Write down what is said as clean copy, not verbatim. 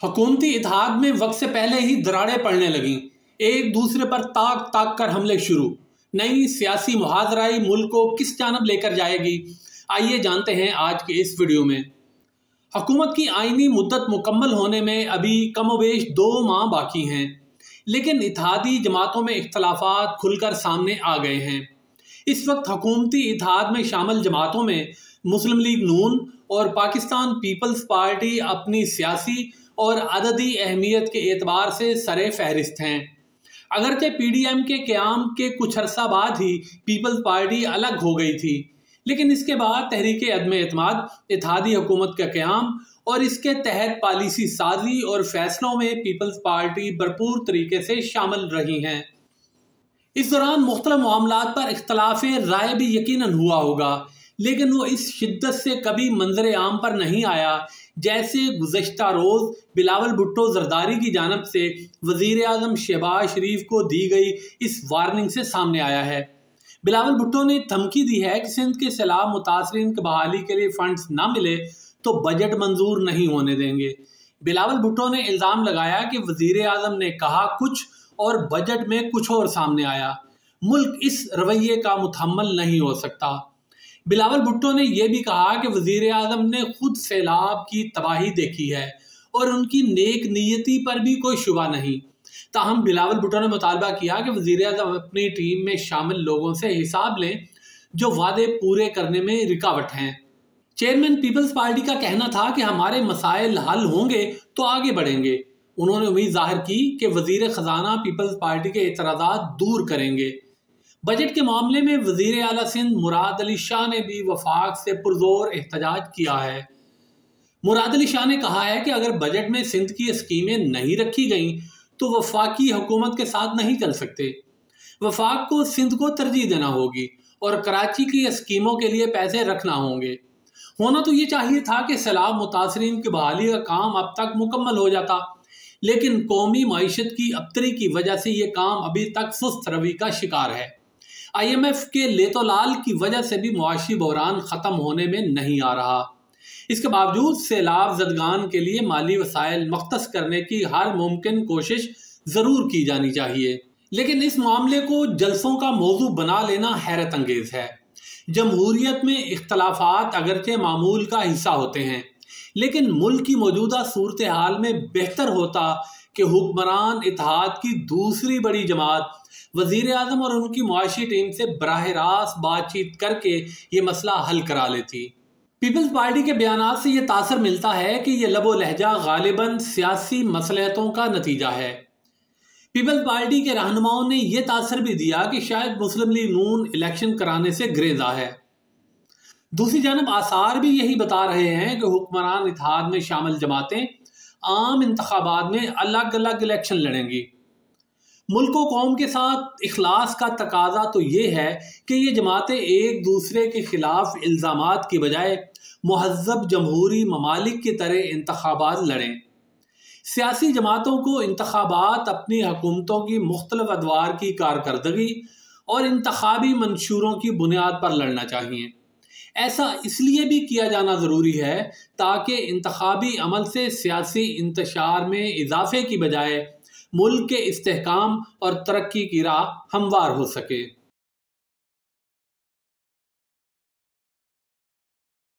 हुकूमती इत्तेहाद में वक्त से पहले ही दरारें पड़ने लगीं, एक दूसरे पर ताक ताक कर हमले शुरू। नई सियासी मुहाजराई मुल्क को किस जानब लेकर जाएगी, आइए जानते हैं आज के इस वीडियो में। हुकूमत की आईनी मुद्दत मुकम्मल होने में अभी कमोबेश 2 माह बाकी हैं, लेकिन इत्तेहादी जमातों में इख्तलाफात खुलकर सामने आ गए हैं। इस वक्त हुकूमती इत्तेहाद में शामिल जमातों में मुस्लिम लीग नून और पाकिस्तान पीपल्स पार्टी अपनी सियासी और अददी अहमियत के एतबार से सरे फहरिस्त हैं। अगरचे PDM के क़याम के कुछ अरसा बाद ही पीपल्स पार्टी अलग हो गई थी, लेकिन इसके बाद तहरीक अदम एतमाद, इत्तेहादी हुकूमत का क़याम और इसके तहत पॉलिसी साजी और फैसलों में पीपल्स पार्टी भरपूर तरीके से शामिल रही हैं। इस दौरान मुख्तलिफ मामलात पर इख्तलाफ राय भी यकीनन हुआ होगा, लेकिन वो इस शिद्दत से कभी मंजर आम पर नहीं आया जैसे गुज़श्ता रोज़ बिलावल भुट्टो ज़रदारी की जानिब से वज़ीर आज़म शहबाज शरीफ को दी गई इस वार्निंग से सामने आया है। बिलावल भुट्टो ने धमकी दी है कि सिंध के सैलाब मुतासरीन की बहाली के लिए फंड्स ना मिले तो बजट मंजूर नहीं होने देंगे। बिलावल भुट्टो ने इल्ज़ाम लगाया कि वज़ीर आज़म ने कहा कुछ और बजट में कुछ और सामने आया। मुल्क इस रवैये का मुतहम्मल नहीं हो सकता। बिलावल भुट्टो ने यह भी कहा कि वज़ीर आज़म ने खुद सैलाब की तबाही देखी है और उनकी नेक नीयती पर भी कोई शुबा नहीं। ताहम बिलावल भुट्टो ने मुतालबा किया कि वज़ीर आज़म अपनी टीम में शामिल लोगों से हिसाब लें जो वादे पूरे करने में रुकावट हैं। चेयरमैन पीपल्स पार्टी का कहना था कि हमारे मसाइल हल होंगे तो आगे बढ़ेंगे। उन्होंने उम्मीद जाहिर की कि वज़ीर ख़जाना पीपल्स पार्टी के एतराज़ात दूर करेंगे। बजट के मामले में वज़ीर आला सिंध मुराद अली शाह ने भी वफाक से पुरजोर एहतजाज किया है। मुराद अली शाह ने कहा है कि अगर बजट में सिंध की स्कीमें नहीं रखी गईं तो वफाकी हुकूमत के साथ नहीं चल सकते। वफाक को सिंध को तरजीह देना होगी और कराची की स्कीमों के लिए पैसे रखना होंगे। होना तो ये चाहिए था कि सैलाब मुतासरीन की बहाली का काम अब तक मुकम्मल हो जाता, लेकिन कौमी मईशत की अबतरी की वजह से ये काम अभी तक सुस्त रवि का शिकार है। IMF के लेतोलाल की वजह से भी मुआशी बहरान ख़त्म होने में नहीं आ रहा। इसके बावजूद सैलाब ज़दगान के लिए माली वसाइल मख्तस करने की हर मुमकिन कोशिश ज़रूर की जानी चाहिए, लेकिन इस मामले को जलसों का मौजू बना लेना हैरत अंगेज़ है। जमहूरियत में इख्तलाफात अगरचे मामूल का हिस्सा होते हैं, लेकिन मुल्क की मौजूदा सूरत हाल में बेहतर होता कि हुक्मरान इत्तेहाद की दूसरी बड़ी जमात वज़ीर आज़म और उनकी मुआशी टीम से बराह रास्त बातचीत करके ये मसला हल करा लेती। पीपल्स पार्टी के बयानात से ये तासर मिलता है कि ये लबो लहजा गालिबन सियासी मसलहतों का नतीजा है। पीपल्स पार्टी के रहनुमाओं ने यह तासर भी दिया कि शायद मुस्लिम लीग नून इलेक्शन कराने से ग्रेज़ा है। दूसरी जानब आसार भी यही बता रहे हैं कि हुक्मरान इत्तेहाद में शामिल जमातें आम इंतखाबात में अलग अलग इलेक्शन लड़ेंगी। मुल्क व कौम के साथ इखलास का तकाजा तो ये है कि ये जमातें एक दूसरे के खिलाफ इल्ज़ामात की बजाय मुहज़्ज़ब जमहूरी ममालिक की तरह इंतखाबात लड़ें। सियासी जमातों को इंतखाबात अपनी हुकूमतों की मुख्तलिफ अदवार की कारकर्दगी और इंतखाबी मंशूरों की बुनियाद पर लड़ना चाहिए। ऐसा इसलिए भी किया जाना ज़रूरी है ताकि इंतखाबी अमल से सियासी इंतशार में इजाफे की बजाय मुल्क के इस्तेहकाम और तरक्की की राह हमवार हो सके।